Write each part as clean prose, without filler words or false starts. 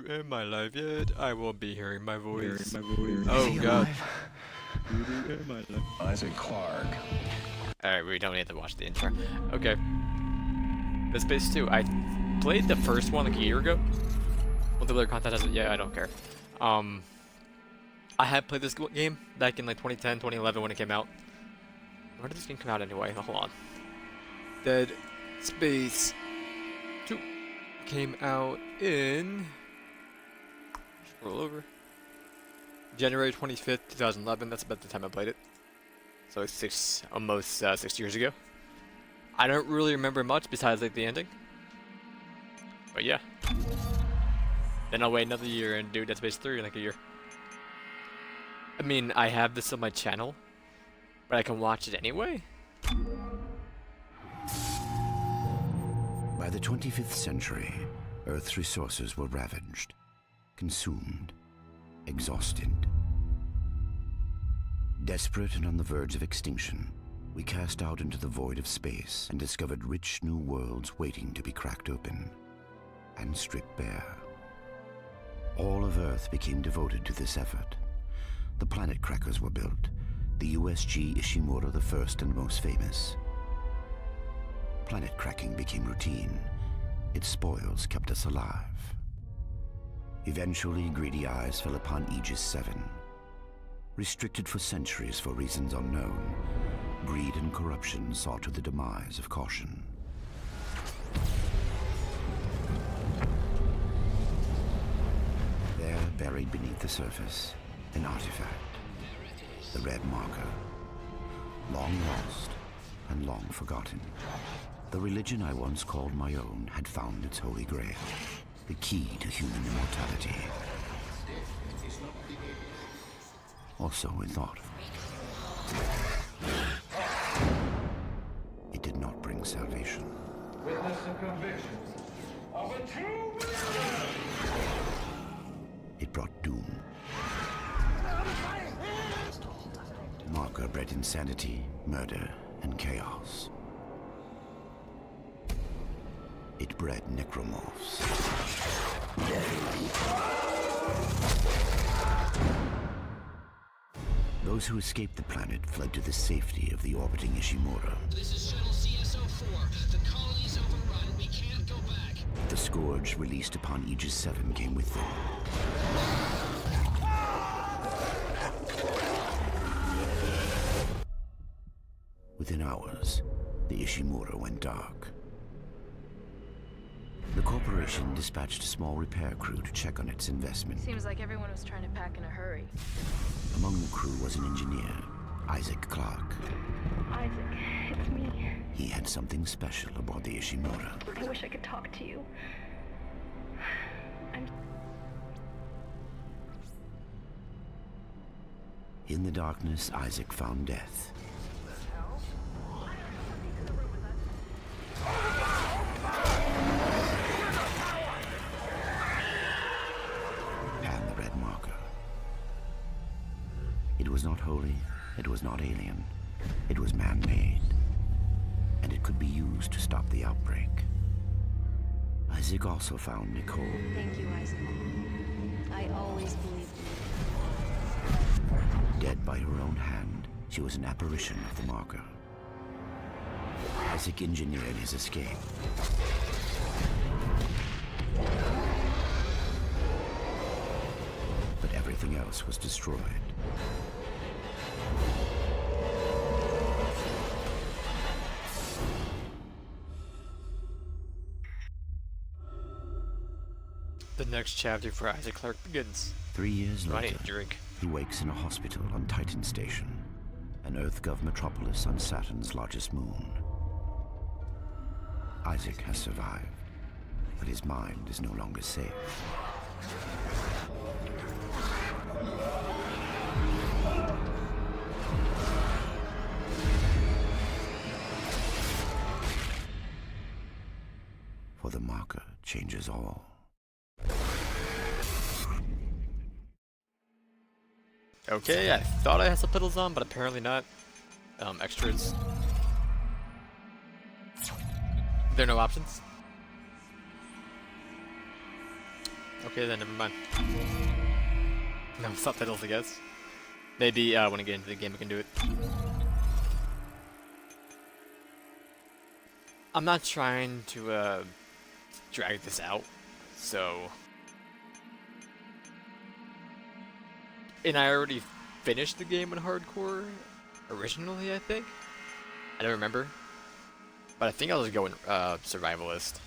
Am I live yet? I won't be hearing my voice. Oh god. Isaac Clarke. Alright, we don't need to watch the intro. Okay. Dead Space 2. I played the first one like a year ago. Multiplayer content hasn't. Yeah, I don't care. I had played this game back in like 2010, 2011 when it came out. When did this game come out anyway? Hold on. Dead Space 2 came out in... Scroll over. January 25th, 2011. That's about the time I played it. So it's almost 6 years ago. I don't really remember much besides like the ending. But yeah. Then I'll wait another year and do Dead Space 3 in like a year. I mean, I have this on my channel, but I can watch it anyway. By the 25th century, Earth's resources were ravaged, consumed, exhausted. Desperate and on the verge of extinction, we cast out into the void of space and discovered rich new worlds waiting to be cracked open and stripped bare. All of Earth became devoted to this effort. The planet crackers were built, the USG Ishimura the first and most famous. Planet cracking became routine. Its spoils kept us alive. Eventually, greedy eyes fell upon Aegis 7. Restricted for centuries for reasons unknown, greed and corruption saw to the demise of caution. There, buried beneath the surface, an artifact, the Red Marker, long lost and long forgotten. The religion I once called my own had found its holy grail, the key to human immortality. Or so we thought. It did not bring salvation. Witness the convictions of a true believer. It brought doom. Marker bred insanity, murder, and chaos. It bred necromorphs. Those who escaped the planet fled to the safety of the orbiting Ishimura. This is Shuttle CSO-4. The colony's overrun. We can't go back. The scourge released upon Aegis 7 came with them. Within hours, the Ishimura went dark. The corporation dispatched a small repair crew to check on its investment. Seems like everyone was trying to pack in a hurry. Among the crew was an engineer, Isaac Clarke. Isaac, it's me. He had something special aboard the Ishimura. I wish I could talk to you. In the darkness, Isaac found death. And the Red Marker. It was not holy, it was not alien, it was man-made. And it could be used to stop the outbreak. Isaac also found Nicole. Thank you, Isaac. I always believed in Dead by her own hand, she was an apparition of the Marker. Isaac engineered his escape. But everything else was destroyed. The next chapter for Isaac Clarke begins. 3 years I later, need a drink. he wakes in a hospital on Titan Station, an EarthGov metropolis on Saturn's largest moon. Isaac has survived, but his mind is no longer safe. For the Marker changes all. Okay, I thought I had subtitles on, but apparently not. Extras. There are no options? Okay, then never mind. No subtitles, I guess. Maybe when I get into the game I can do it. I'm not trying to drag this out, so... And I already finished the game in hardcore originally, I think. I don't remember. But I think I'll just go in survivalist.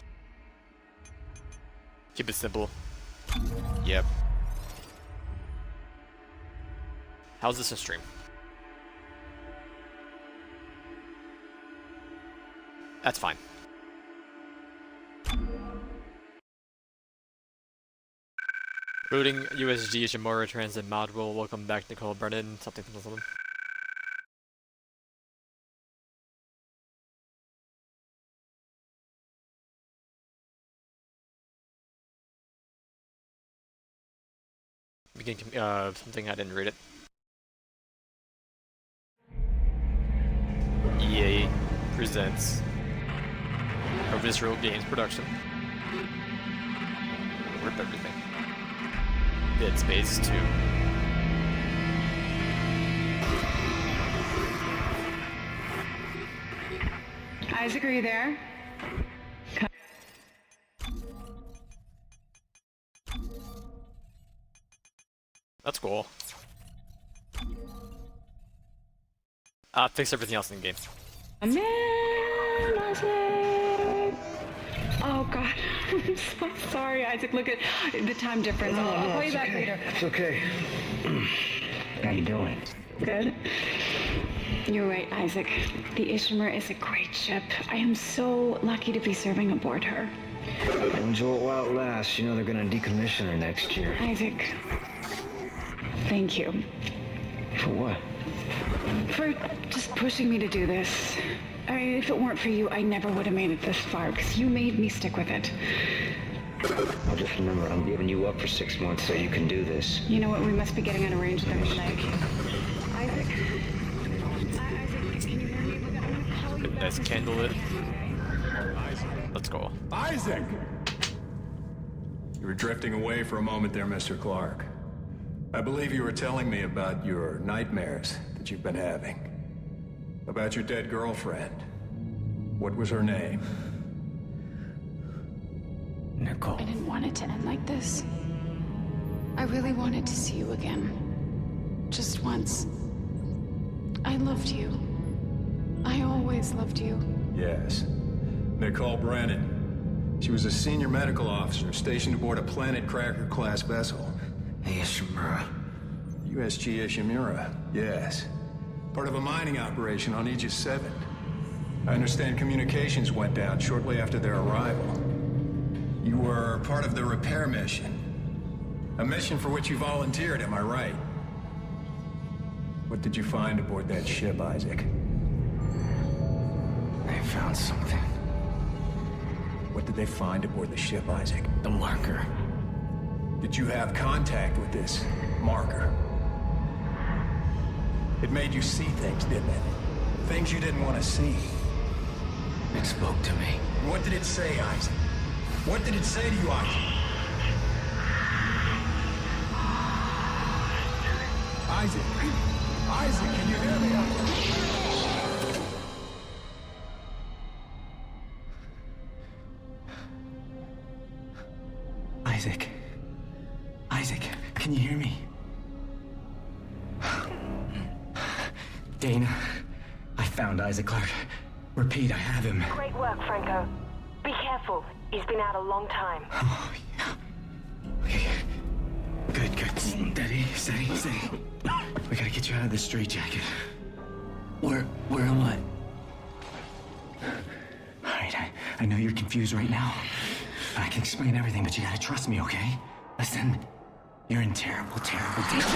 Keep it simple. Yep. How's this in stream? That's fine. Routing USG Shimura Transit Module. Welcome back, Nicole Brennan. Something. Begin something I didn't read it. EA presents a Visceral Games production. Rip everything. Dead Space 2. Isaac, are you there? That's cool. Fix everything else in the game. Man, Isaac! Oh God, I'm so sorry, Isaac. Look at the time difference. I'll call you back later. It's okay. How you doing? Good. You're right, Isaac. The Ishimura is a great ship. I am so lucky to be serving aboard her. Enjoy it while it lasts. You know they're gonna decommission her next year. Isaac, thank you For what? for just pushing me to do this. I mean, if it weren't for you, I never would have made it this far, because you made me stick with it. I'll just remember, I'm giving you up for 6 months so you can do this. You know what? We must be getting out of range of them tonight. Isaac? Isaac, can you hear me? Look, I'm gonna call you back. Nice candlelit. Let's go. Isaac! You were drifting away for a moment there, Mr. Clark. I believe you were telling me about your nightmares that you've been having. About your dead girlfriend. What was her name? Nicole. I didn't want it to end like this. I really wanted to see you again. Just once. I loved you. I always loved you. Yes. Nicole Brennan. She was a senior medical officer stationed aboard a Planet Cracker-class vessel. Hey, Ishimura. USG Ishimura, yes. Part of a mining operation on Aegis 7. I understand communications went down shortly after their arrival. You were part of the repair mission. A mission for which you volunteered, am I right? What did you find aboard that ship, Isaac? They found something. What did they find aboard the ship, Isaac? The marker. Did you have contact with this marker? It made you see things, didn't it? Things you didn't want to see. It spoke to me. What did it say, Isaac? What did it say to you, Isaac? Isaac! Isaac, can you hear me? Isaac. Isaac, can you hear me? Dana, I found Isaac Clarke. Repeat, I have him. Great work, Franco. Be careful. He's been out a long time. Oh, yeah. Okay. Good, good. Steady, steady, steady. We gotta get you out of this straitjacket. Where am I? All right, I know you're confused right now. I can explain everything, but you gotta trust me, okay? Listen, you're in terrible, terrible danger.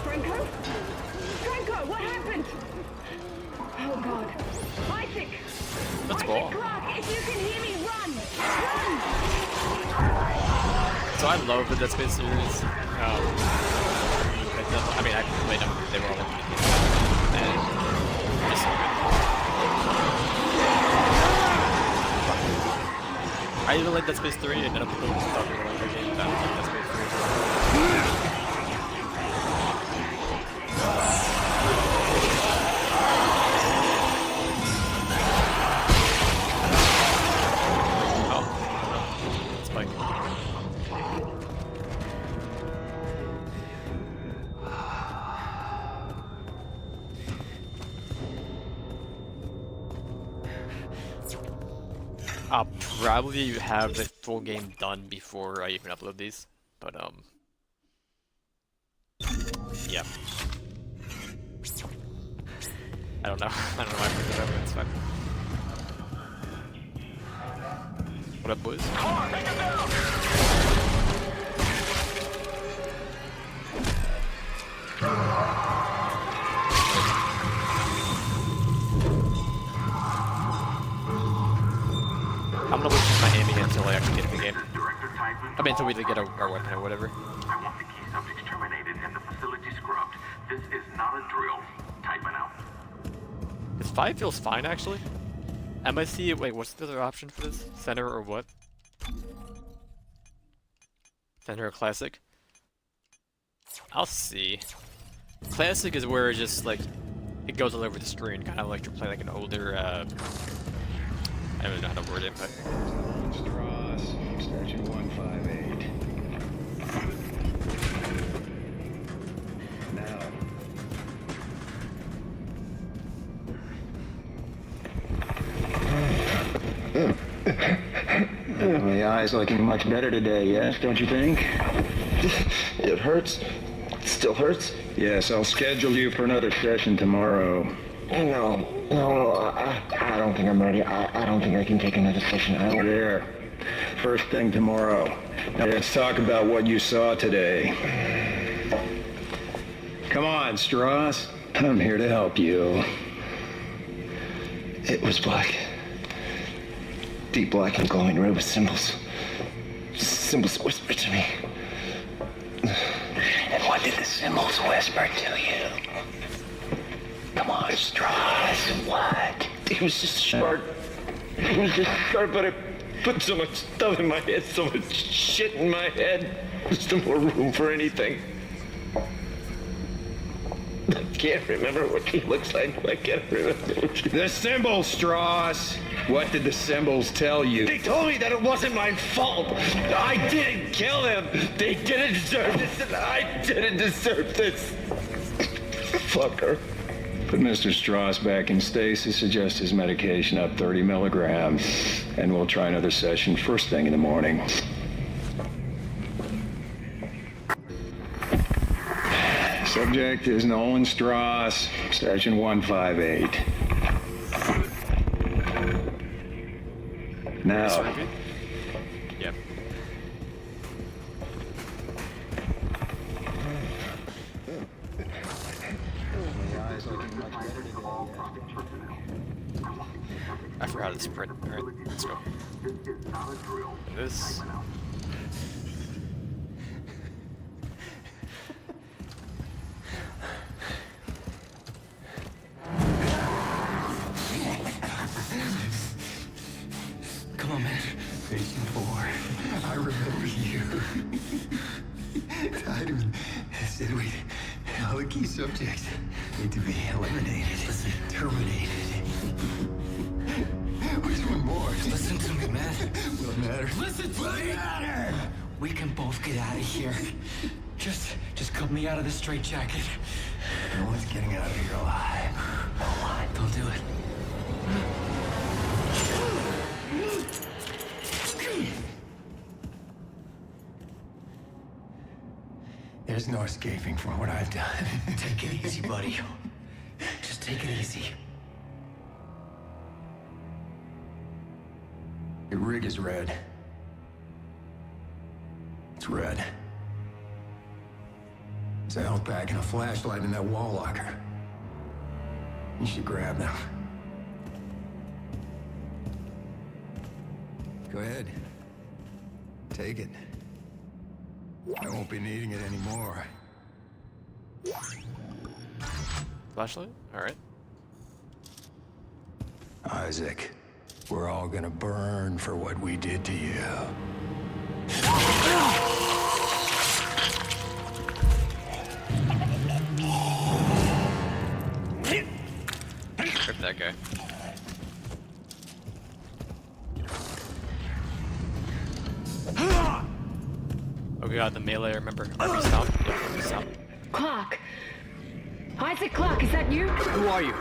Franco? Franco, what happened? Oh God. Isaac! Let's go. Isaac Clarke, if you can hear me, run! Run! So I love the Dead Space series. I mean, I played them. They were all like, and just so good. I even like Dead Space 3, and then people thought they were like their game. I don't like Dead Space 3 as well. I'll probably have the full game done before I even upload these, but yeah. I don't know. I don't know why I put it up, but it's fine. What up, boys? Come on, take him down! I'm gonna lose my aiming until I actually get in the game. I mean, until we get our weapon or whatever. I want the key subjects terminated and the facility scrubbed. This is not a drill. Typing out. This 5 feels fine, actually. MIC, wait, what's the other option for this? Center or what? Center or Classic? I'll see. Classic is where it just, like, it goes all over the screen, kind of like you're playing like an older, I don't even know how to word it, but... Strauss, Station 158. Now. The eye's looking much better today, yes, don't you think? It hurts. It still hurts? Yes, I'll schedule you for another session tomorrow. No, I don't think I'm ready. I don't think I can take another session. There. First thing tomorrow. Now let's talk about what you saw today. Come on, Strauss. I'm here to help you. It was black. Deep black and glowing red with symbols. Symbols whispered to me. And what did the symbols whisper to you? Come on, Strauss. What? It was just short. It was just short, but it put so much stuff in my head, so much shit in my head. There's no more room for anything. I can't remember what he looks like. I can't remember what he... The symbols, Strauss. What did the symbols tell you? They told me that it wasn't my fault. I didn't kill him. They didn't deserve this, and I didn't deserve this. Fucker. Put Mr. Strauss back in stasis, adjust his medication up 30 milligrams, and we'll try another session first thing in the morning. Subject is Nolan Strauss, Station 158. Now. Yep. I forgot to sprint. Alright, let's go. And this. Come on, man. Station 4. I remember you. Tideman said all the key subjects need to be eliminated, terminated. Which one more? Listen to me, man. What matters? Listen to me! Matter! We can both get out of here. Just cut me out of this straitjacket. No one's getting out of here alive. No one. Don't do it. There's no escaping from what I've done. Take it easy, buddy. Just take it easy. Your rig is red. It's red. There's a health pack and a flashlight in that wall locker. You should grab them. Go ahead. Take it. I won't be needing it anymore. Flashlight? Alright. Isaac, we're all gonna burn for what we did to you. Rip that guy. Oh god, the melee, remember. RB stomp. Yep, RB stomp. Clark! Isaac Clark, is that you? Who are you?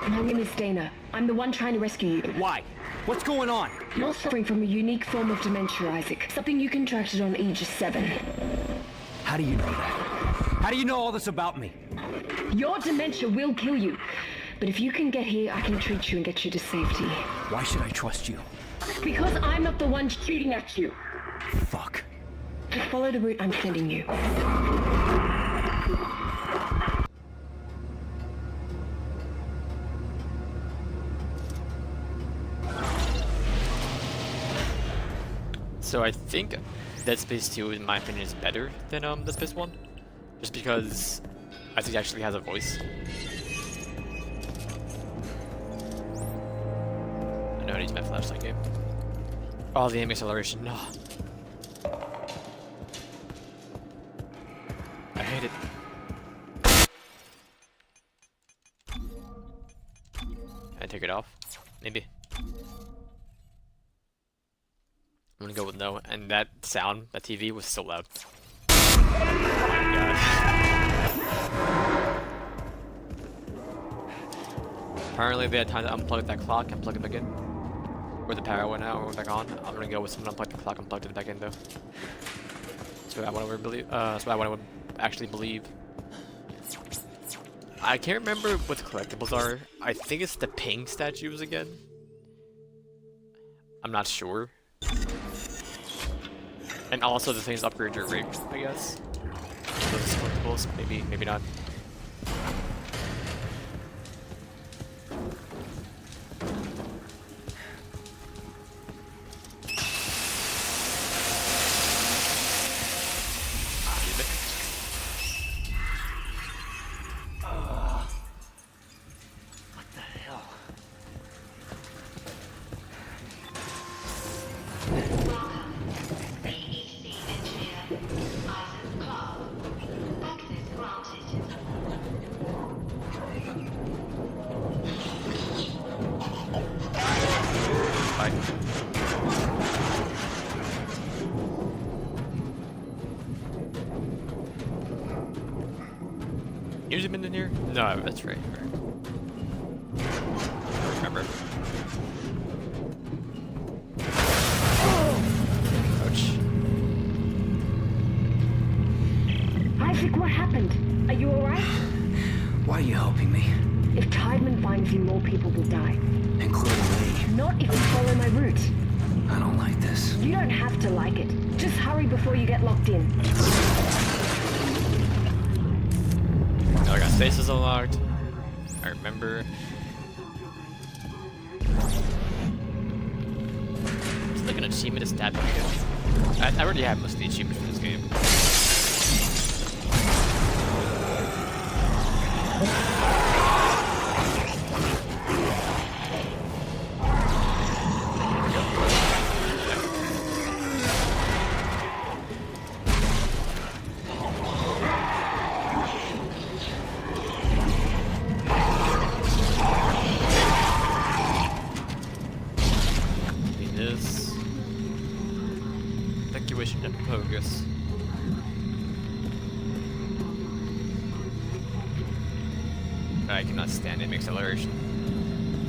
My name is Dana. I'm the one trying to rescue you. Why? What's going on? You're suffering from a unique form of dementia, Isaac. Something you contracted on Aegis 7. How do you know that? How do you know all this about me? Your dementia will kill you. But if you can get here, I can treat you and get you to safety. Why should I trust you? Because I'm not the one shooting at you. Fuck. Just follow the route I'm sending you. So I think Dead Space 2, in my opinion, is better than Dead Space 1. Just because I think it actually has a voice. I know I need my flashlight game. Oh, the aim acceleration, no. I hate it. Can I take it off? Maybe. I'm gonna go with no, and that sound, that TV was so loud. Oh my god. Apparently they had time to unplug that clock and plug it back in. Where the power went out and went back on. I'm gonna go with someone unplug the clock and plug it back in though. That's what I want to believe. That's what I want to actually believe. I can't remember what the collectibles are. I think it's the ping statues again. I'm not sure. And also the things upgrade your rig, I guess. Those collectibles, maybe, maybe not. Usually been in here? No, that's right. Remember. Ouch. Isaac, what happened? Are you alright? Why are you helping me? If Tideman finds you, more people will die. Including me. Not if you follow my route. I don't like this. You don't have to like it. Just hurry before you get locked in. I got stasis unlocked. I remember. It's like an achievement to stab people. I already have most of the achievements in this game. Evacuation and progress. I cannot stand aim acceleration,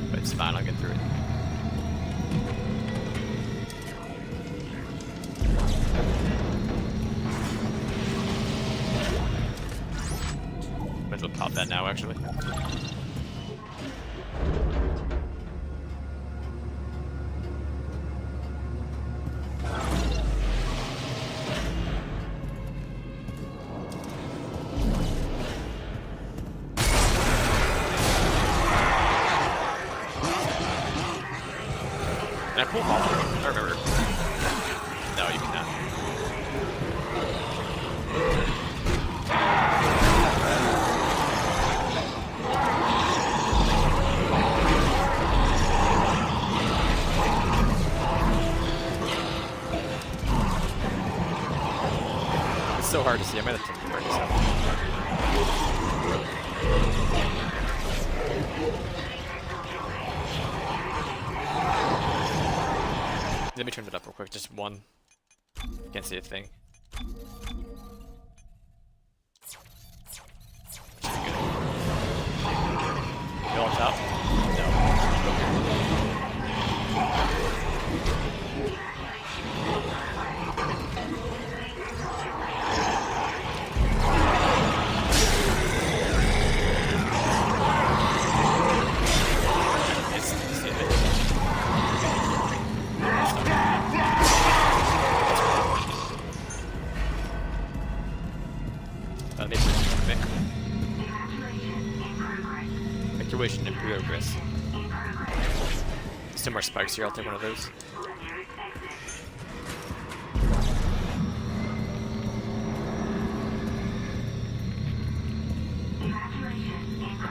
but it's fine, I'll get through it. Might as well pop that now, actually. Can I pull off? I don't remember. No, you cannot. It's so hard to see. I might have to break this up. Let me turn it up real quick, just one. Can't see a thing. You on top? No. Evacuation in progress. Still more spikes here, I'll take one of those.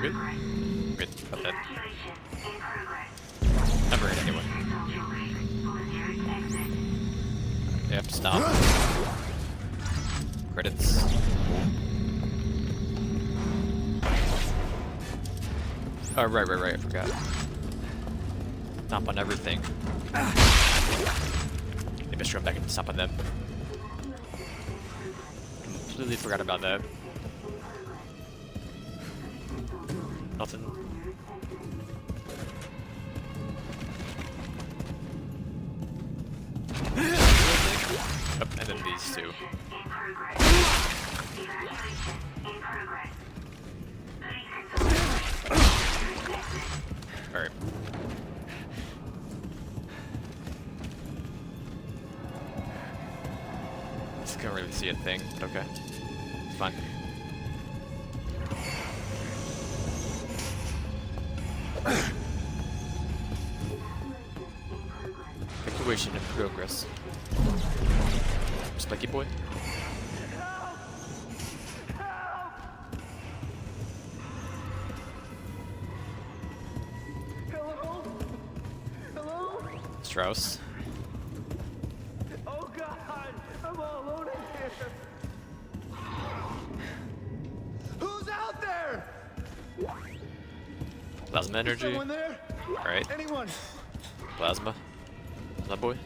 Good? Good, about that. Never hit anyone. They have to stop. Credits. Oh, right, I forgot. Stomp on everything. Maybe I should run back and stomp on them. Completely forgot about that. Nothing. Oh, and then these two. Alright. Just can't really see a thing, but okay. It's fine. Evacuation in progress. Spiky boy? Strauss. Oh God, I'm all alone in here. Who's out there? Plasma energy. Someone there? Alright. Anyone? Plasma. That boy.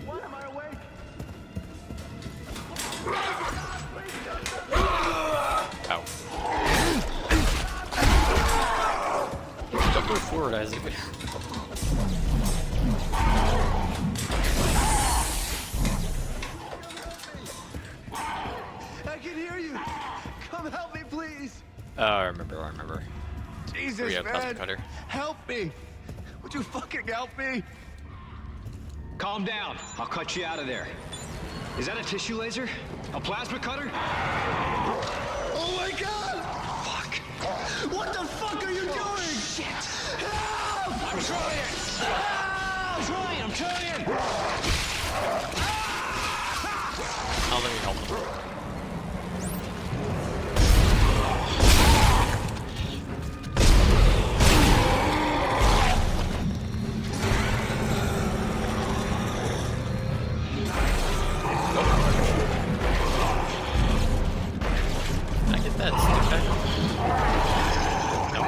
Why am I awake? Ow. Don't go forward, Isaac. I can hear you. Come help me, please. Oh, I remember. Jesus, we have plasma man. cutter. Help me. Would you fucking help me? Calm down. I'll cut you out of there. Is that a tissue laser? A plasma cutter? Oh my God! Fuck! What the fuck are you doing? Shit! Help! I'm trying! Help! I'm trying! I'll let me help him. Did I get that stick back? No.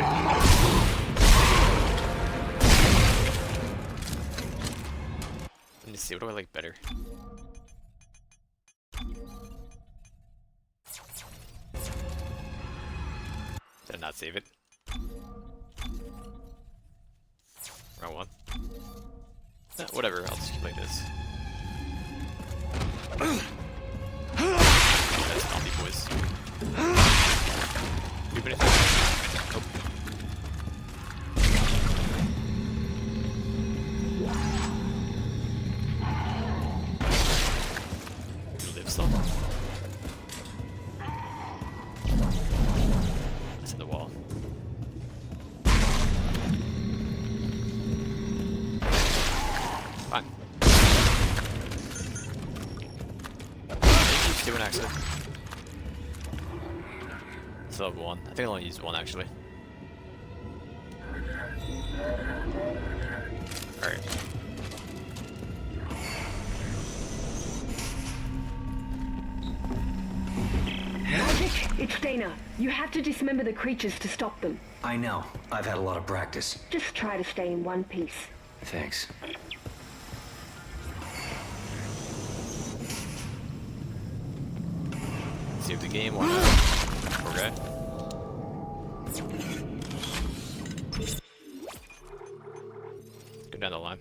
Let me see, what do I like better? Did I not save it? Wrong one. Whatever, I'll just keep like this. That's zombie boys. Do anything? Nope. You live still? That's in the wall. Let's do one actually. Still have one. I think I only used one actually. Alright. Isaac, it's Dana. You have to dismember the creatures to stop them. I know. I've had a lot of practice. Just try to stay in one piece. Thanks. Save the game, why not? Okay. Go down the line.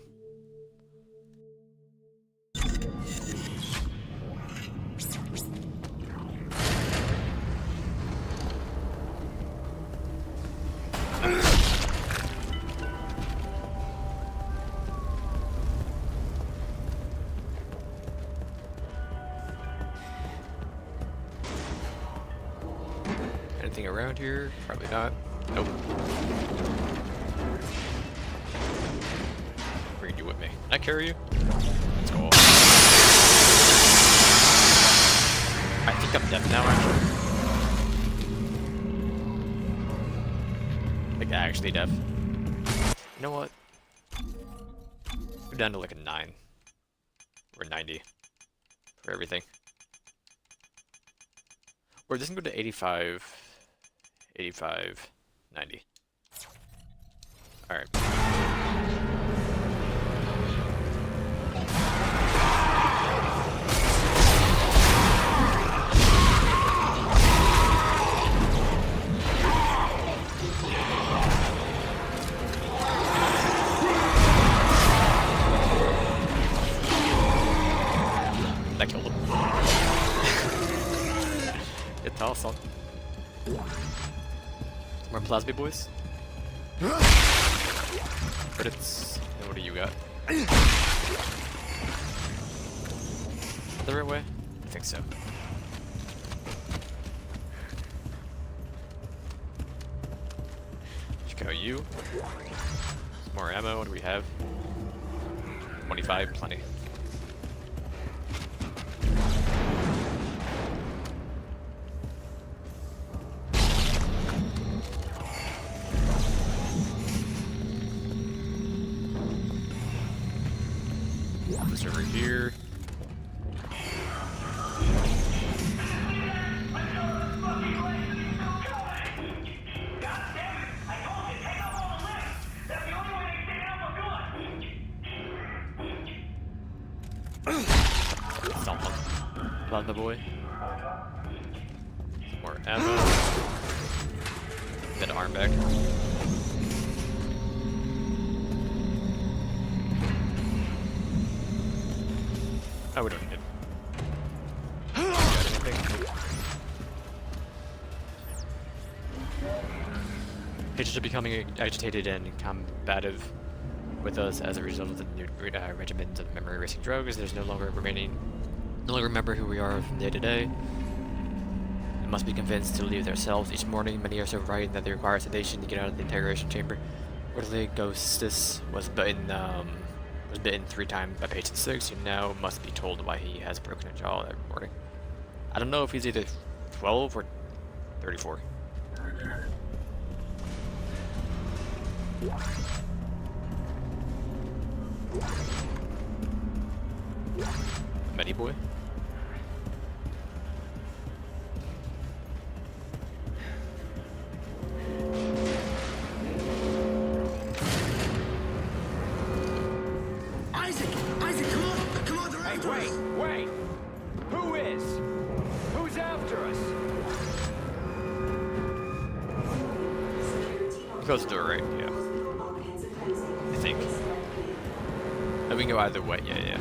Anything around here? Probably not. Nope. Bring you with me. Can I carry you? Let's go. I think I'm deaf now, actually. Like, actually deaf. You know what? We're down to like a 9. Or 90. For everything. Or this can go to 85. 85, 90. Alright. That killed him. It's awesome. More plasma boys. Credits. And what do you got? The right way? I think so. Check out you. Some more ammo. What do we have? 25, plenty. This over here. Someone. Love the boy. Some more ammo. That arm back. Oh, we don't need it. Got anything? Patriots are becoming agitated and combative with us as a result of the new regiment of memory erasing drugs. There's no longer remember who we are from day to day. They must be convinced to leave their cells each morning. Many are so frightened that they require sedation to get out of the interrogation chamber. Orderly Ghostus was bitten 3 times by patient 6, and now must be told why he has broken a jaw every morning. I don't know if he's either 12 or 34. Many boy. Isaac, come on, they're after us. Wait! Who is? Who's after us? Close the door, right? Yeah. I think. And we can go either way. Yeah.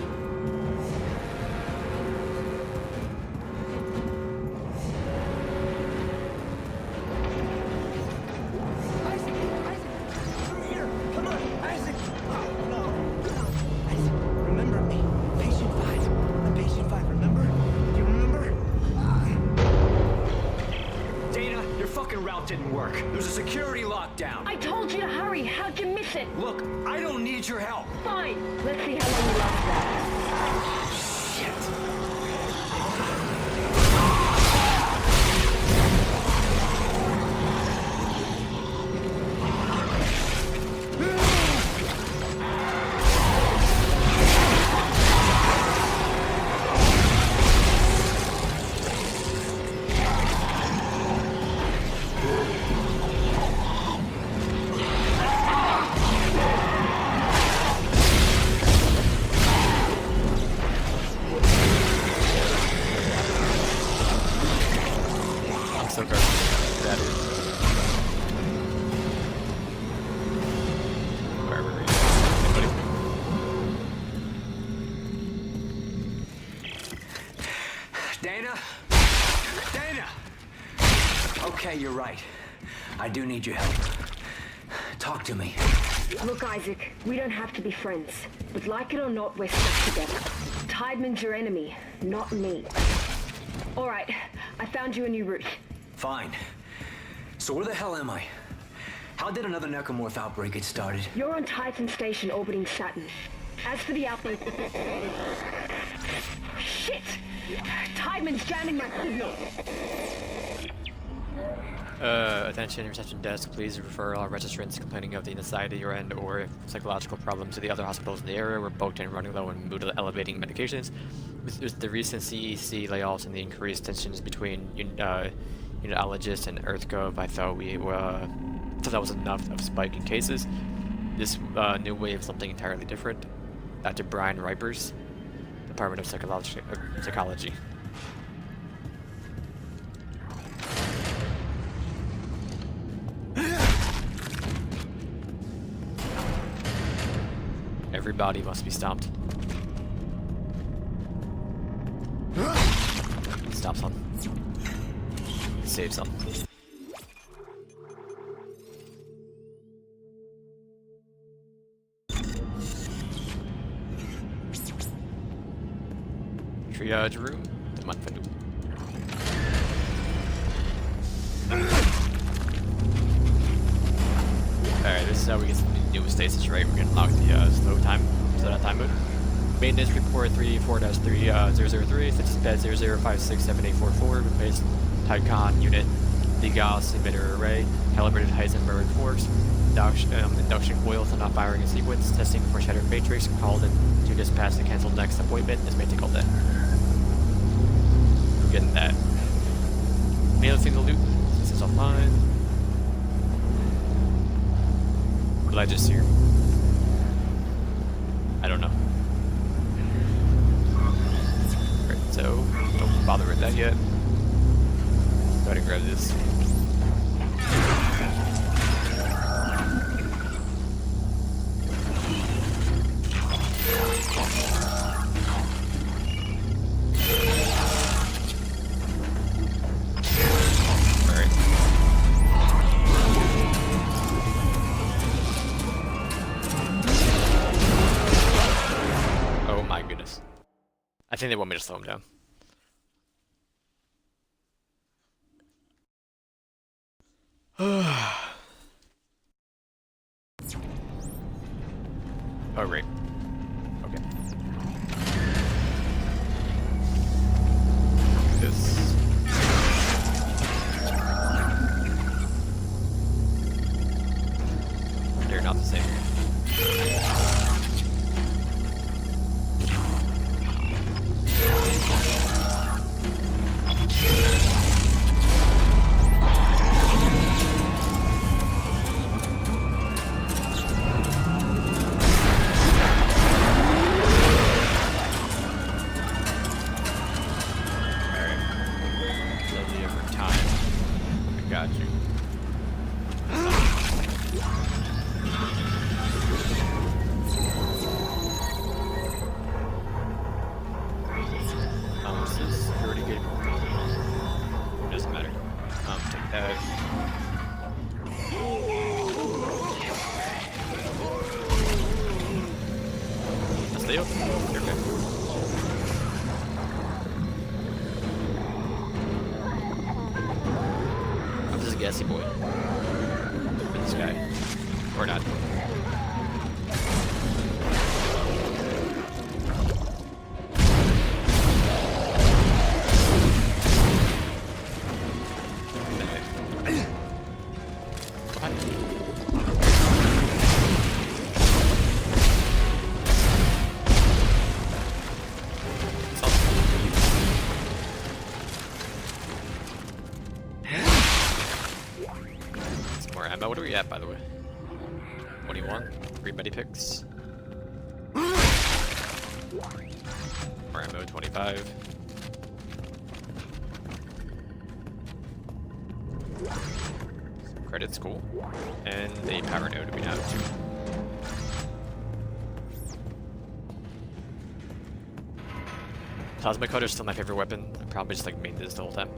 Didn't work. There's a security lockdown. I told you to hurry. How'd you miss it? Look, I don't need your help. Fine. Let's see how long you last that. Shit. Okay, you're right. I do need your help. Talk to me. Look, Isaac, we don't have to be friends. But like it or not, we're stuck together. Tideman's your enemy, not me. Alright, I found you a new route. Fine. So where the hell am I? How did another Necromorph outbreak get started? You're on Titan Station orbiting Saturn. As for the outbreak... Shit! Tideman's jamming my signal! Attention reception desk, please refer all registrants complaining of the anxiety or psychological problems to the other hospitals in the area. We're booked and running low on mood elevating medications. With the recent CEC layoffs and the increased tensions between unitologists and EarthGov, I thought that was enough of spike in cases. This new wave is something entirely different. Dr. Brian Ripers, Department of Psychology. Everybody must be stopped. Stop some. Save some. Triage room. Teman Fadu. Alright, this is how we get to the new stasis, right? We're gonna lock the slow time, so that time mode. Maintenance report 34-3003, status bed 00567844, replaced Tycon unit, the Gauss emitter array, calibrated Heisenberg force, induction coils are not firing in sequence, testing for shattered matrix, called in to dispatch the canceled next appointment. This may take all day. We're getting that. Mail single loot, this is offline. What did I just hear? I don't know. Right, so don't bother with that yet. Go ahead and grab this. I think they want me to slow him down. Oh, great. Okay. This. They're not the same. Gassy boy. This guy. Or not. What are we at, by the way? 21. 3 buddy picks. More ammo, 25. Some credits, cool. And a power node we now have 2. Plasma cutter is still my favorite weapon. I probably just like made this the whole time.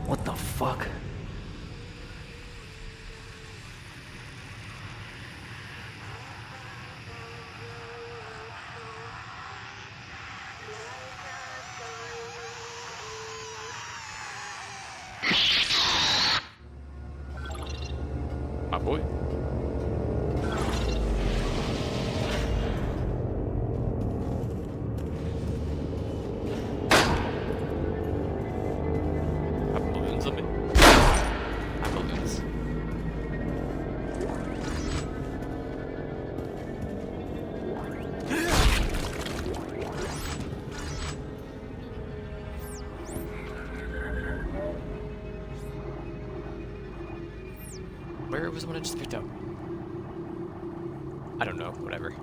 What the fuck? My boy. Have balloons on me. Have balloons. Where was the one I just picked up? I don't know, whatever.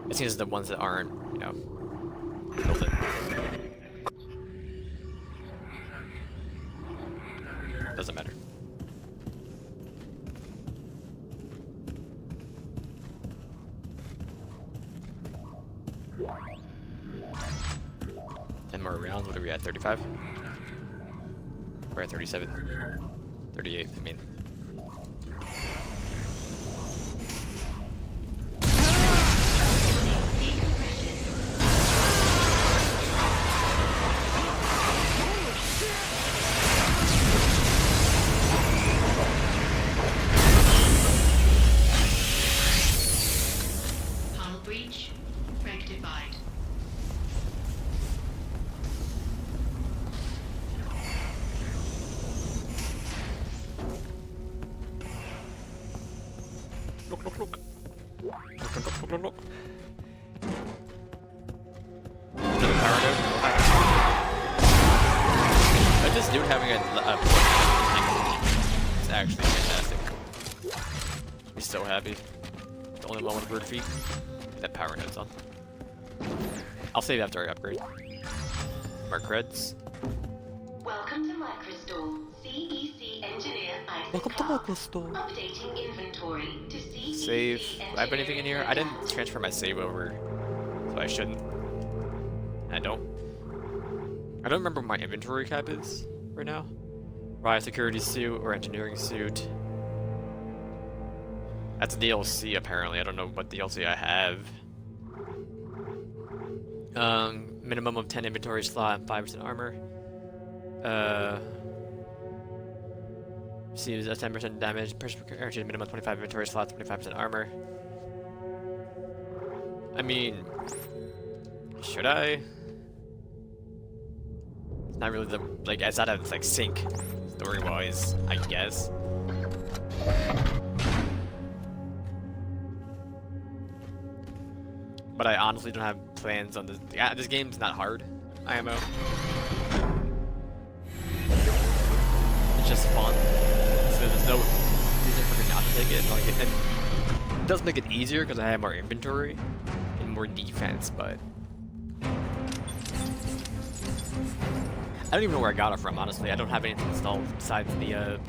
It seems the ones that aren't, you know, built it. Doesn't matter. Ten more rounds, what are we at, 35? We're at 37. 38, I mean. Hull breach rectified. Look, look, look. Look, look, look, look, look. Another power node. But this dude having a it's actually fantastic. He's so happy. The only one with bird feet. That power node's on. I'll save after I upgrade. Mark creds. Welcome to Microstore. CEC engineer Isaac Welcome to Microstore. Updating inventory to CEC Save. Do I have anything in here? I didn't transfer my save over, so I shouldn't. I don't remember what my inventory cap is right now. Riot security suit or engineering suit. That's a DLC apparently. I don't know what DLC I have. Minimum of 10 inventory slot and 5% armor. Receives a 10% damage. Person guaranteed minimum 25 inventory slots, 25% armor. I mean, should I? It's not really the like. It's not a like sync story-wise, I guess. But I honestly don't have plans on this. Yeah, this game's not hard. IMO. It's just fun. So there's no reason for me not to take it. Like, it does make it easier because I have more inventory and more defense, but I don't even know where I got it from, honestly. I don't have anything installed besides the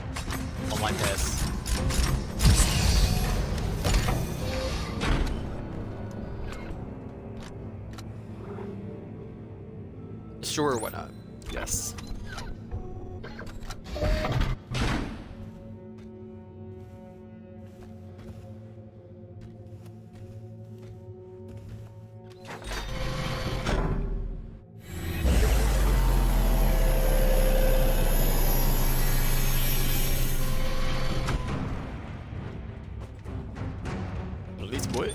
online pass. Sure, why not? Yes. Release what?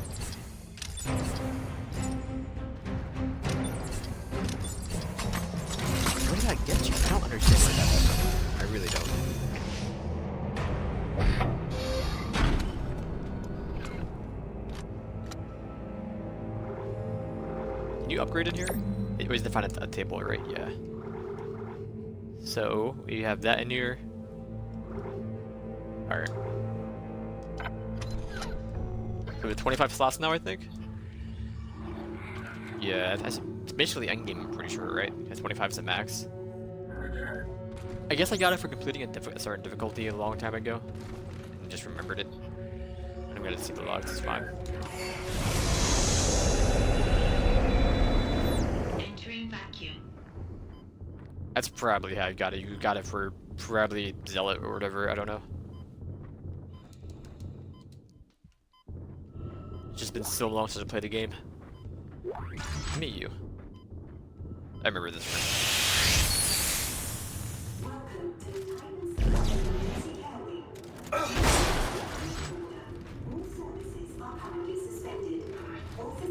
Where did I get you? I don't understand where that was from. I really don't. Can you upgrade in here? It was to find a table, right? Yeah. So we have that in here. Alright. We have 25 slots now, I think. Yeah, it's basically endgame, I'm pretty sure, right? 25 is the max. I guess I got it for completing a certain difficulty a long time ago. And just remembered it. I'm gonna see the logs, it's fine. Entering vacuum. That's probably how you got it. You got it for probably Zealot or whatever, I don't know. It's just been so long since I played the game. Meet you. I remember this one.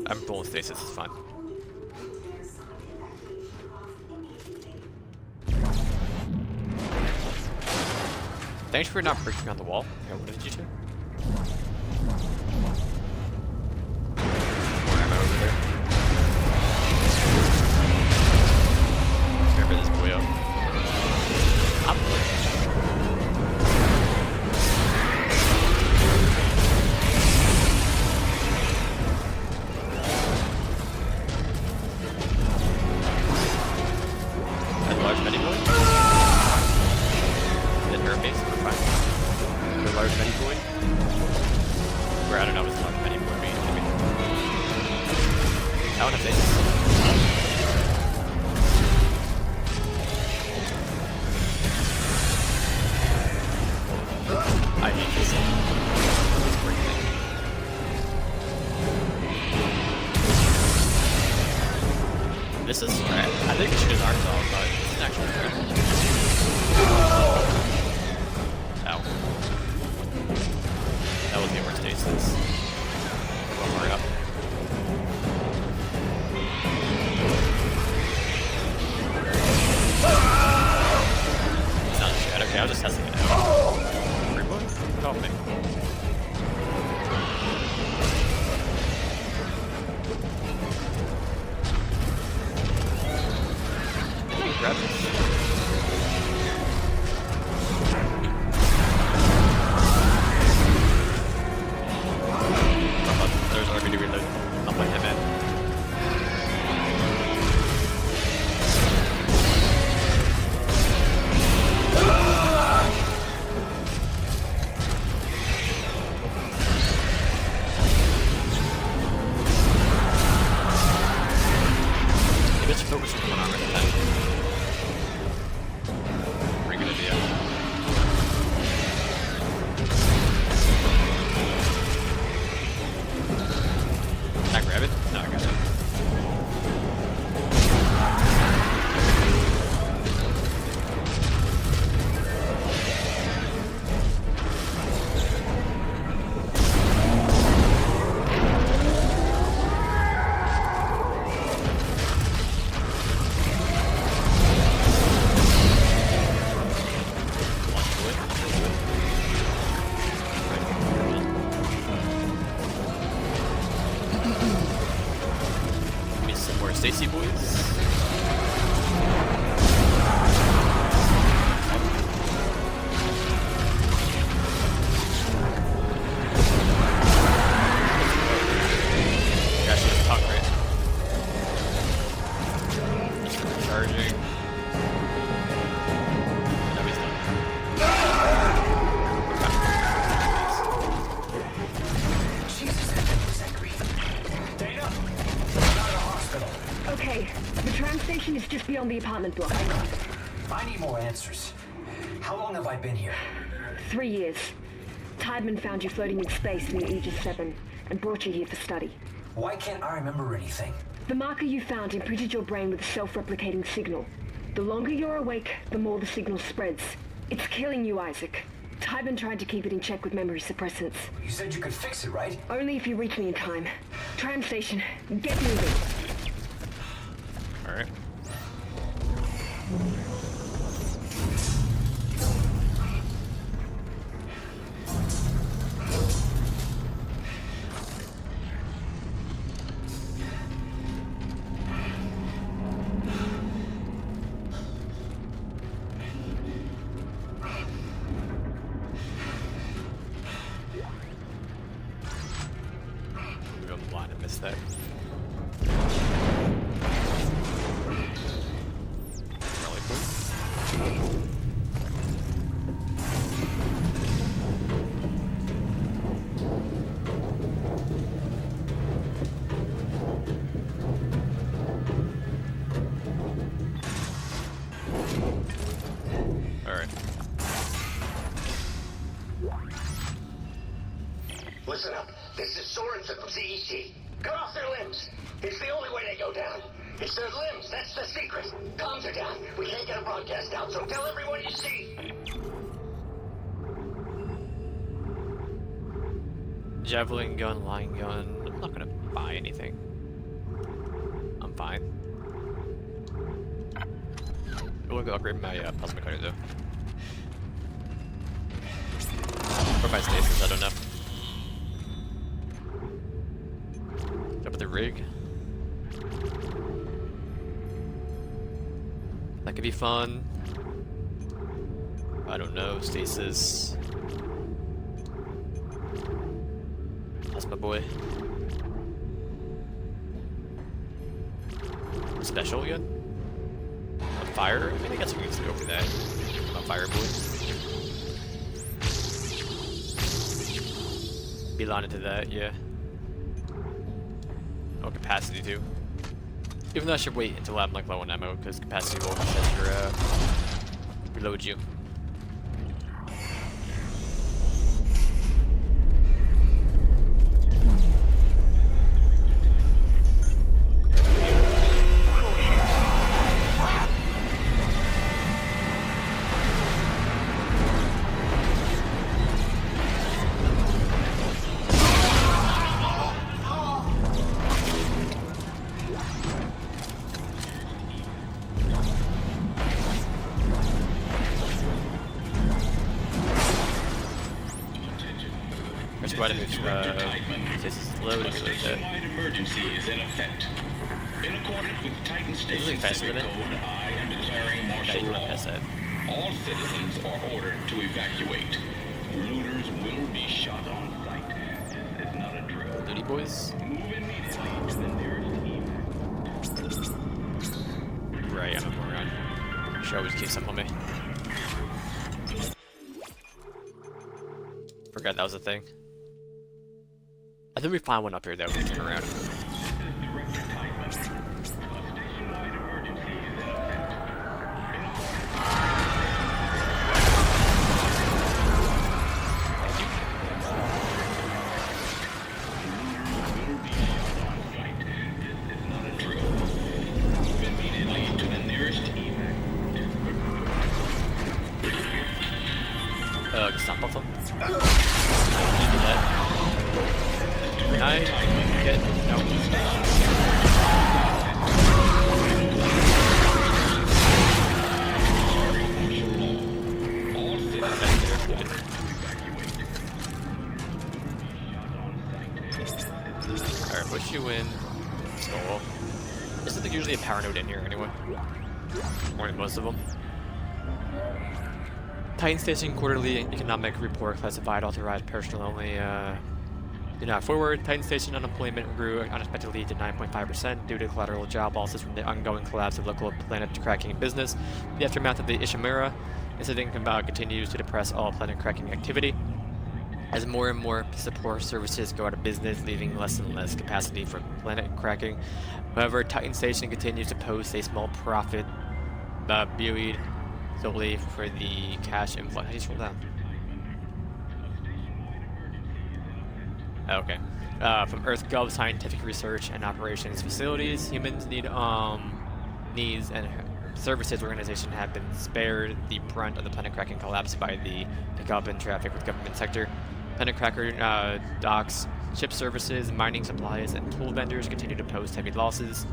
I'm full stasis, it's fine. Thanks for not breaking on the wall. Yeah, what did you do? Where am I over there? Remember this boy up. Up. That large mini boy? Is it her base? We're fine. The large mini boy? Or I don't know what's the large mini boy mean. I want to face this. I hate this. It's breaking. This is trash. I think we should have arcs all, but this is actually trash. Ow. That was the worst stasis. One more up. It's not shit. Okay, I was just testing it out. Reload? Oh, me. Grab this. There's already reload. I'll play him in. Maybe let's focus on one armor at a time. Pretty good idea. Can I grab it? No, I got it. Give me some more Stacy boys. Gosh, she was talk right. Just recharging. No, he's done. Okay, the tram station is just beyond the apartment block. Hang on. I need more answers. How long have I been here? 3 years. Tideman found you floating in space near Aegis 7 and brought you here for study. Why can't I remember anything? The marker you found imprinted your brain with a self-replicating signal. The longer you're awake, the more the signal spreads. It's killing you, Isaac. Tideman tried to keep it in check with memory suppressants. You said you could fix it, right? Only if you reach me in time. Tram station, get moving. Alright. I'm going blind and miss that. Really cool. Listen up. This is Sorensen from CEC. Cut off their limbs. It's the only way they go down. It's their limbs. That's the secret. Comms are down. We can't get a broadcast out, so tell everyone you see. Javelin gun, line gun. I'm not gonna buy anything. I'm fine. I will go upgrade my plasma cutter though. Or my stasis, I don't know. Jump with the rig. That could be fun. I don't know, stasis. That's my boy. Special again? On fire? I guess we can just go for that. On fire boy. Beeline into that, yeah. Oh, capacity too. Even though I should wait until I'm like low on ammo, because capacity will set your reload you. Emergency is in effect. In accordance with Titan Station Civic Code, I am declaring martial law. All citizens are ordered to evacuate. Looters will be shot on sight. This is not a drill. Looty boys? Move immediately to the nearest evac. Right, I'm a moron. Should always keep some on me. Forgot that was a thing. I think we find one up here though. We can turn around. Stop off them. Can you do that? Can I get no? Alright, push you in. Stall. There's something usually a power node in here anyway. More than most of them. Titan Station quarterly economic report classified authorized personnel only. Do not forward. Titan Station unemployment grew unexpectedly to 9.5% due to collateral job losses from the ongoing collapse of local planet cracking business. The aftermath of the Ishimura incident continues to depress all planet cracking activity as more and more support services go out of business, leaving less and less capacity for planet cracking. However, Titan Station continues to post a small profit, buoyed solely for the cash influx. How do you scroll down? Okay. From EarthGov scientific research and operations facilities, humans needs and services organization have been spared the brunt of the planet cracking collapse by the pickup in traffic with government sector. Planet cracker docks, ship services, mining supplies, and tool vendors continue to post heavy losses.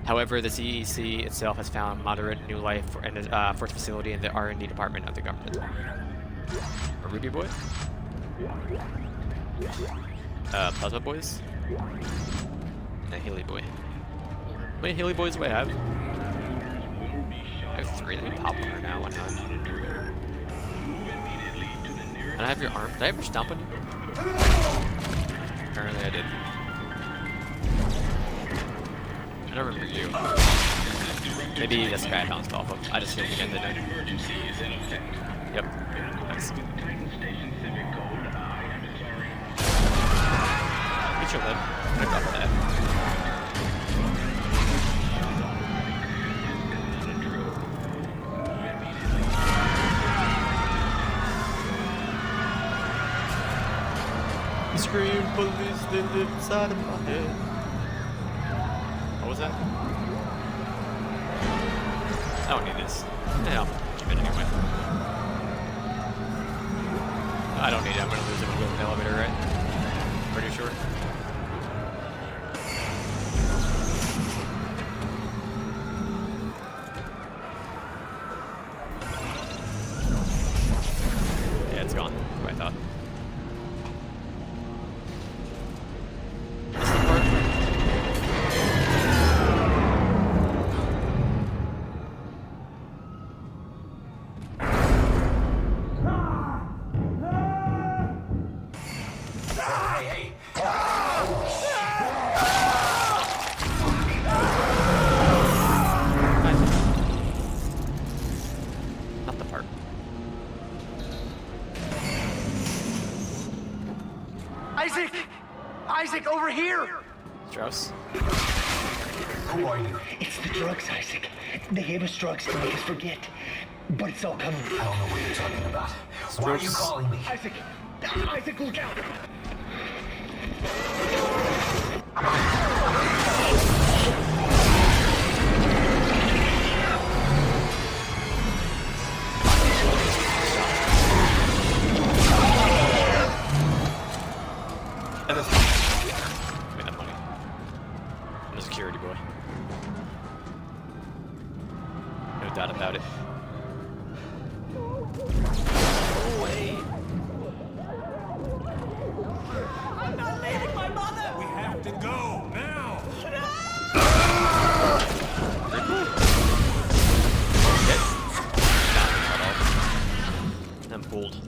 However, the CEC itself has found moderate new life for its facility in the R&D department of the government. A Ruby boy? Plasma boys? And a Haley boy. How many Haley boys do I have? I have 3. Let me pop one right now. Why not? And I have your arm. Did I ever stomp on you? Apparently I did. I don't remember you. Maybe this guy I bounced off of. I just feel we ended it. Yep. Nice. Get your lip. I'm gonna go for that. The scream police, they live inside of my head. What was that? I don't need this. Yeah, I'll keep it anyway. I don't need it. I'm gonna lose it when we go in the elevator, right? Pretty sure. Yeah, it's gone. That's what I thought. This is the part. Not the part. Isaac! Isaac, over here! Strauss. Who are you? It's the drugs, Isaac. They gave us drugs to make us forget. But it's all coming. I don't know what you're talking about. Why are you calling me? Isaac! Isaac, look out! And this made that money. I'm a security boy. No doubt about it. I'm not leaving my mother! We have to go now! I'm pulled.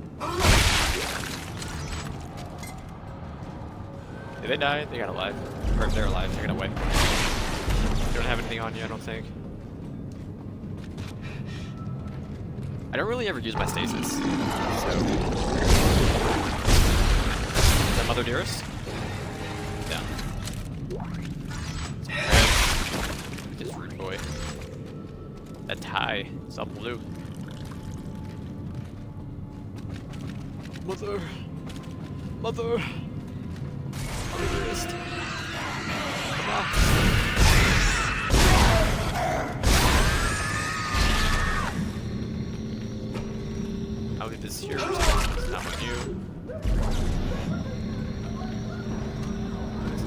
Did they die? They got alive. Or if they're alive, they're gonna wait. You don't have anything on you, I don't think. I don't really ever use my stasis. So. Is that Mother Dearest? Yeah. This rude boy. That tie. It's all blue. Mother. Mother. Mother Dearest. Come on. I'll leave this here. It's not on you.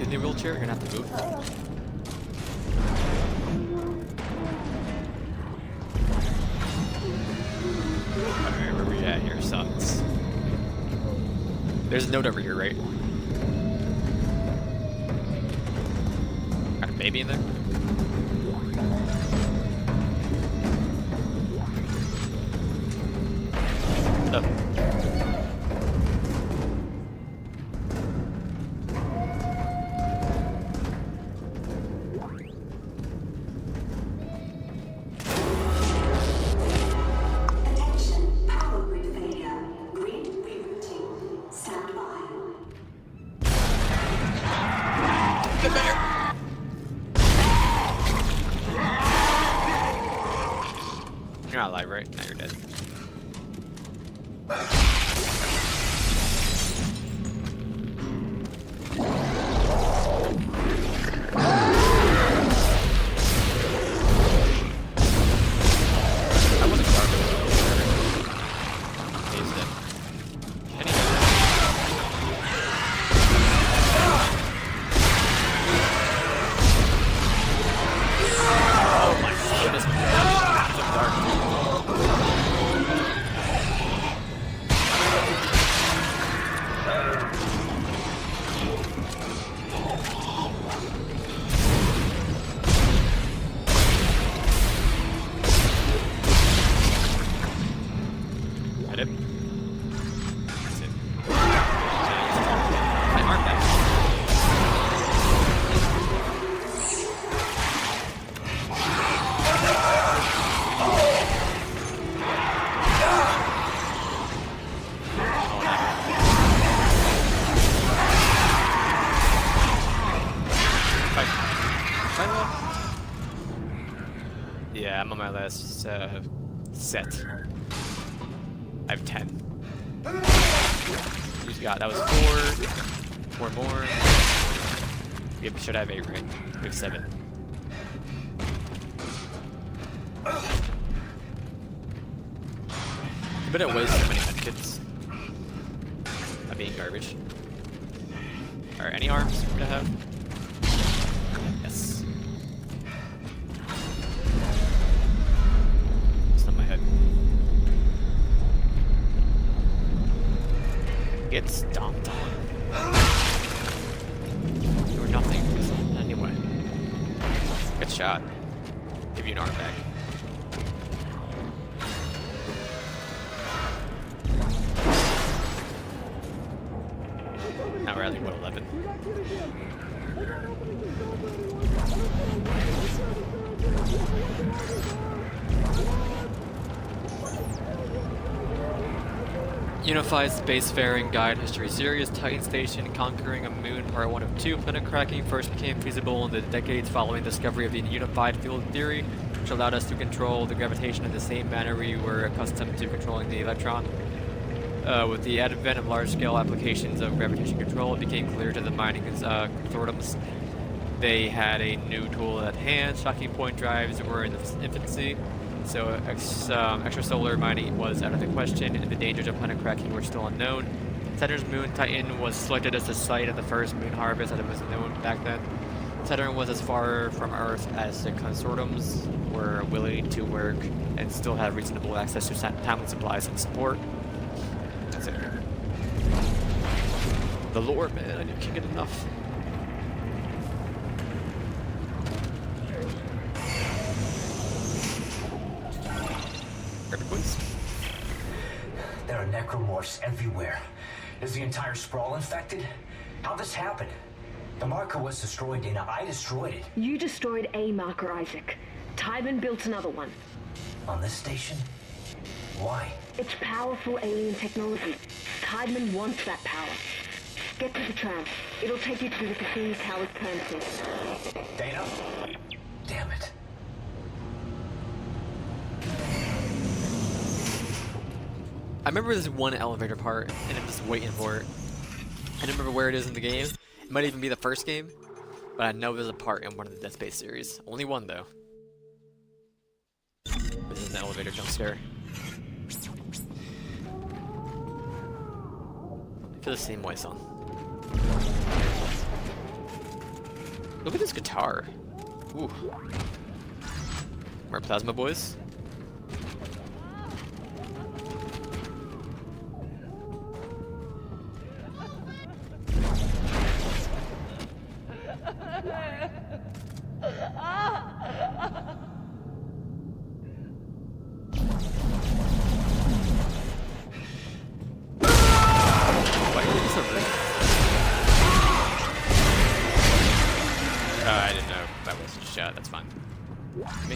In the wheelchair, you're gonna have to move. Alright, where we at here, sons? There's a note over here, right? Got a baby in there? Up. Attention, power grid failure. Grid rerouting. Stand by. Get better. You're not alive, right? Now you're dead. Yeah, I'm on my last set. I have 10. Who's got? That was 4. 4 more. We should have 8, right? We have 7. But it wastes so many medkits. By being garbage. Alright, any arms we're gonna have? Yes. It's on my head. Get stomped on. You were nothing. Anyway. Good shot. Give you an arm back. Now we're at like, what, 11? Unified Spacefaring Guide History Series, Titan Station, Conquering a Moon, Part 1 of 2. Planet cracking first became feasible in the decades following the discovery of the unified field theory, which allowed us to control the gravitation in the same manner we were accustomed to controlling the electron. With the advent of large-scale applications of gravitation control, it became clear to the mining consortiums they had a new tool at hand. Shocking point drives were in its infancy, so extrasolar mining was out of the question, and the dangers of planet cracking were still unknown. Saturn's moon, Titan, was selected as the site of the first moon harvest as it was known back then. Saturn was as far from Earth as the consortiums were willing to work and still have reasonable access to timely supplies and support. That's it. The lore, man, I can't get enough. There are necromorphs everywhere. Is the entire sprawl infected? How'd this happen? The marker was destroyed, Dana. I destroyed it. You destroyed a marker, Isaac. Tybin built another one. On this station? Why? It's powerful alien technology. Tybin wants that power. Get to the tram. It'll take you to the Cassini Tower's premises. Dana? Damn it. I remember this one elevator part, and I'm just waiting for it. I don't remember where it is in the game. It might even be the first game, but I know there's a part in one of the Dead Space series. Only one, though. This is an elevator jump scare. I feel the same way, son. Look at this guitar. Ooh. More plasma boys. I didn't know that was a shot. That's fine. Me.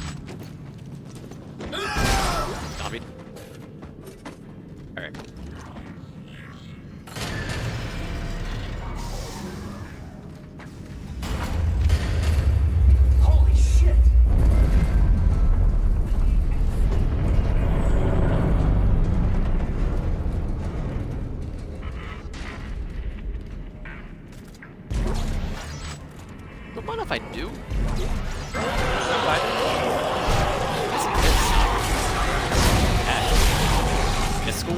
Zombie. Alright. Holy shit! Don't mind if I do. At school?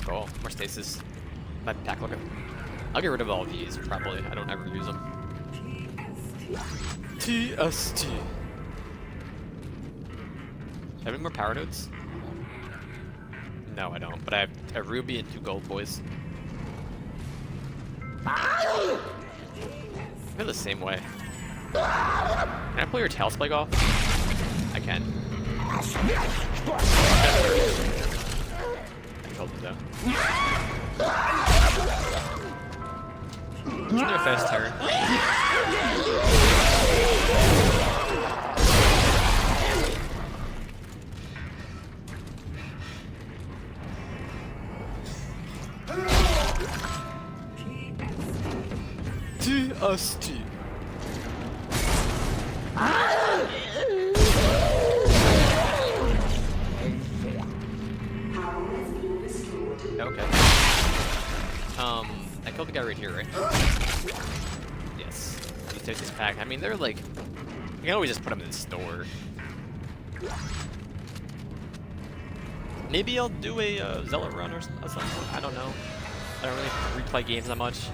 Cool. More stasis. My pack looking. I'll get rid of all of these, probably. I don't ever use them. TST. Do I have any more power nodes? No, I don't. But I have a ruby and 2 gold, boys. I feel the same way. Can I pull your tail spike off? I can. I told you though. Can you do a fast turn? Asti. Okay. I killed the guy right here, right? Yes. Let's take this pack. I mean, they're like... You can always just put them in the store. Maybe I'll do a Zealot run or something. I don't know. I don't really replay games that much.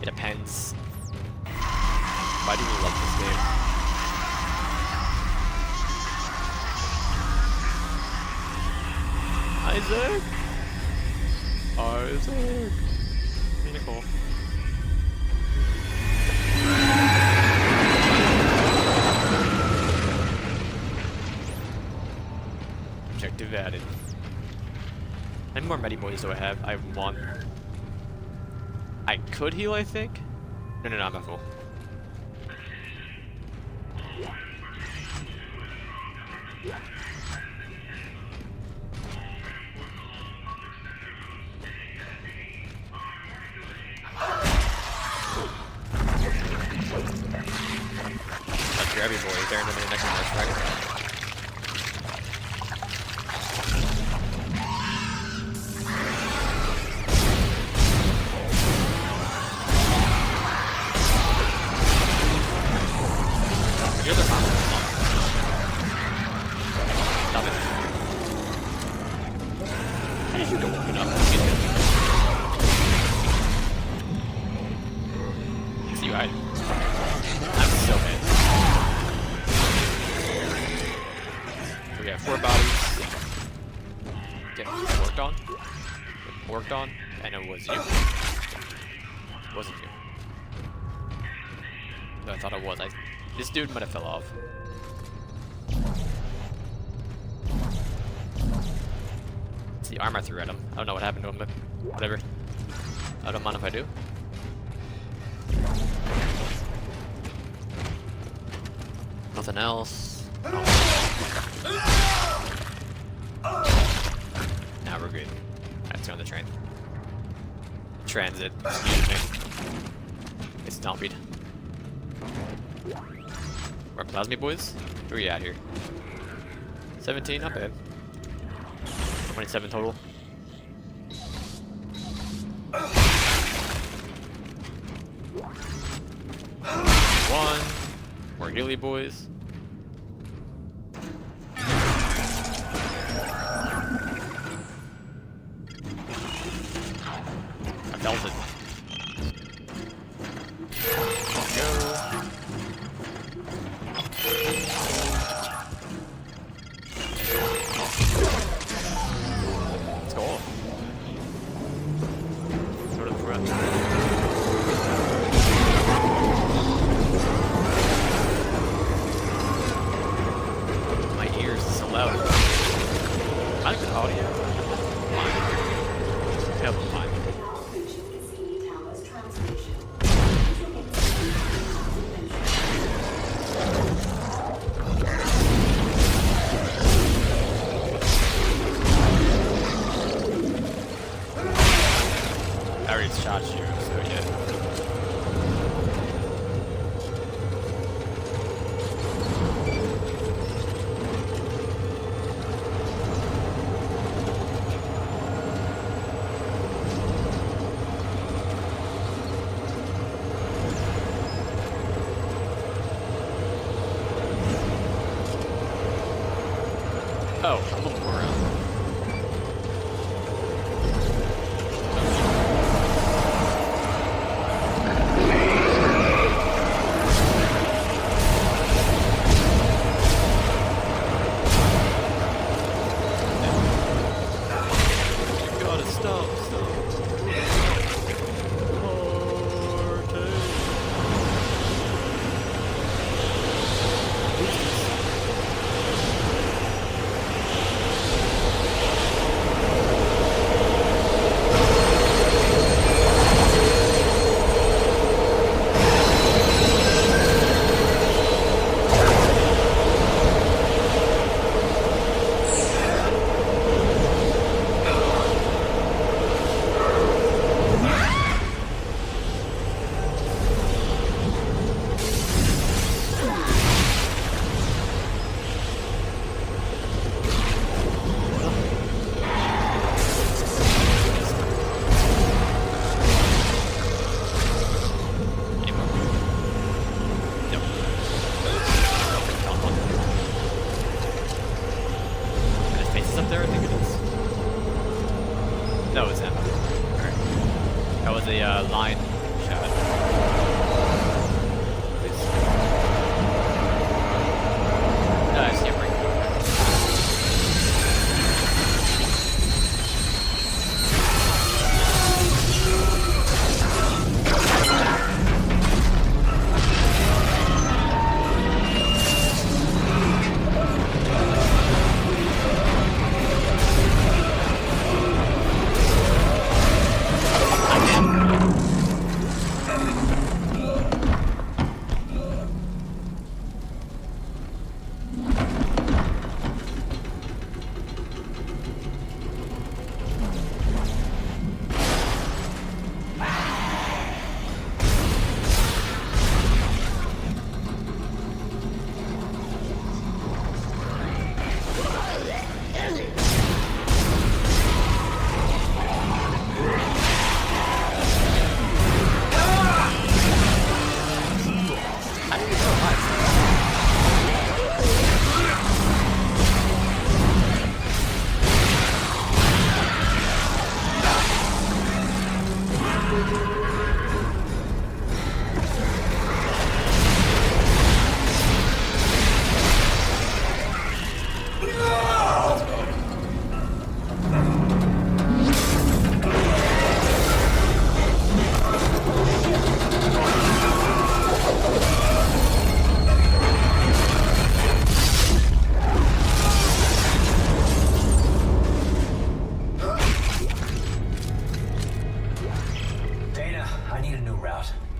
It depends. But I do really love this game. Isaac! Isaac! Kinda cool. Objective added. How many more Medi Boys do I have? I have one. I could heal, I think? No, I'm not full. Let's grab you boys there in the next one, right? You're the problem. Stop it. I need you to open up. See you, I'm so bad. So we have 4 bodies. Get worked on, and it was you. It wasn't you. No, I thought it was. This dude might have fell off. See, armor threw at him. I don't know what happened to him, but whatever. I don't mind if I do. Nothing else. Now we're good. Let's go on the train. Transit. Excuse me. It's Stompied. We're Plasmy Boys? Where are we at here? 17, not bad. 27 total. One. More Gilly Boys. I felt it. Let's go. Let's go. Sort of front. My ears are so loud. Not good audio. Fine. Yeah, but fine. I already shot you, so yeah. Oh, I'm looking around. think it is. No, it's him. Alright. That was a line shot. Please. No, I just can't break it.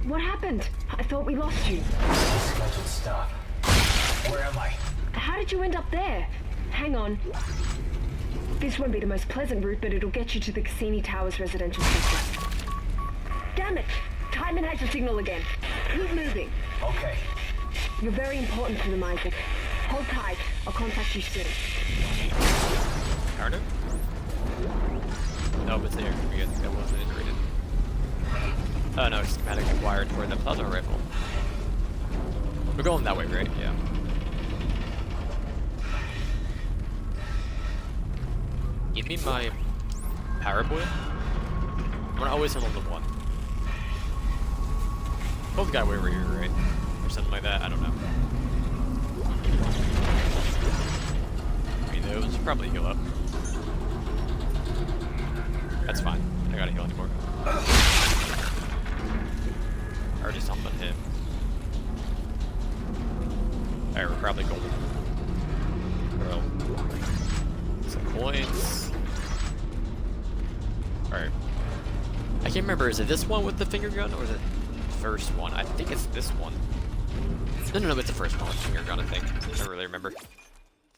What happened? I thought we lost you. Scheduled stop. Where am I? How did you end up there? Hang on. This won't be the most pleasant route, but it'll get you to the Cassini Towers residential sector. Damn it! Titan has your signal again. Keep moving. Okay. You're very important to them, Isaac. Hold tight. I'll contact you soon. Harder? No, it's there. I think that wasn't integrated. Oh no, it's schematically wired for the plasma rifle. We're going that way, right? Yeah. Give me my power boy. I'm gonna always hold on to one. Both got way over here, right? Or something like that, I don't know. I mean, those probably heal up. That's fine. I gotta heal anymore. Already something on him. Alright, we're probably golden. Well, some coins. Alright. I can't remember, is it this one with the finger gun, or is it the first one? I think it's this one. No, it's the first one with the finger gun, I think. I don't really remember.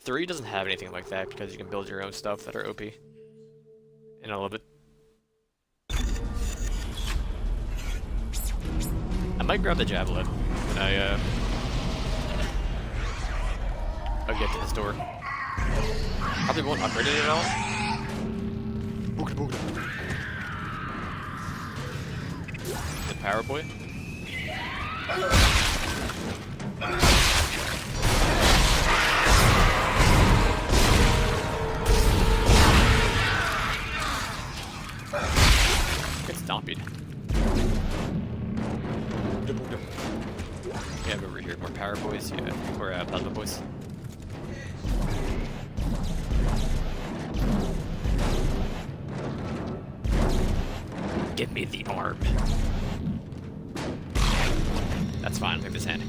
3 doesn't have anything like that, because you can build your own stuff that are OP. And I love it. I might grab the javelin when I'll get to this door. Probably won't upgrade it at all. The power boy. Get stomped. Yeah, over here, more power boys, yeah, or plasma boys. Give me the arm. That's fine, leave his hand.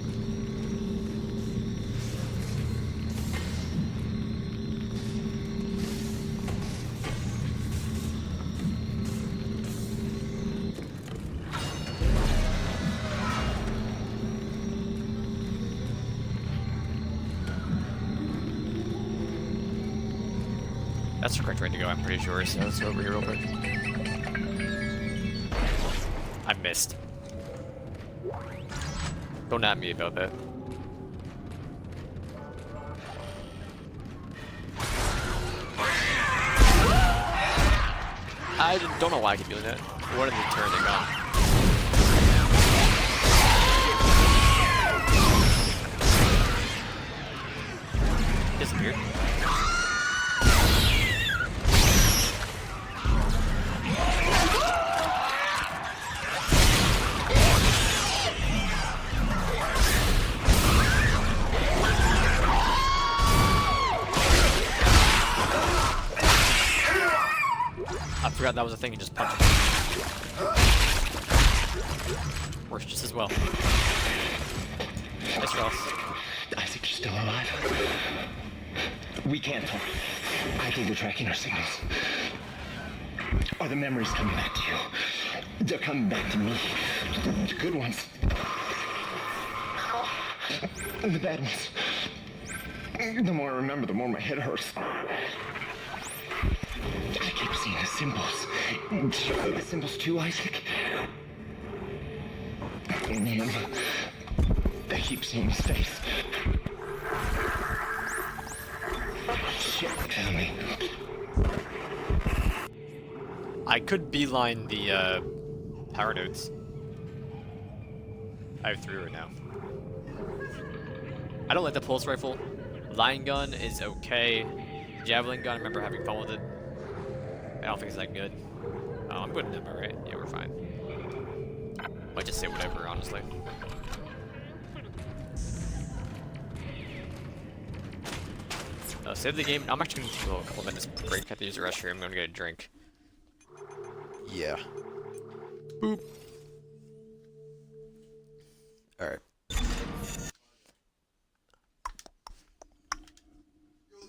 That's the correct way to go, I'm pretty sure, so let's go over here real quick. I missed. Don't at me about that. I don't know why I keep doing that. What did they turn they got? Disappeared. I forgot that was a thing, and just punch him. Works just as well. Yes, Ross. Isaac, you're still alive. We can't talk. I think we're tracking our signals. Are the memories coming back to you? They're coming back to me. The good ones. And the bad ones. The more I remember, the more my head hurts. I keep seeing the symbols. The symbols too, Isaac. And him. I keep seeing his face. Shit, found me. I could beeline the power nodes. I have 3 right now. I don't like the pulse rifle. Line gun is okay. Javelin gun, I remember having fun with it. I don't think it's that good. Oh, I'm good at them, alright? Yeah, we're fine. Might just say whatever, honestly. Save the game. I'm actually going to take a couple minutes break. I have to use the restroom. I'm going to get a drink. Yeah. Boop. Alright.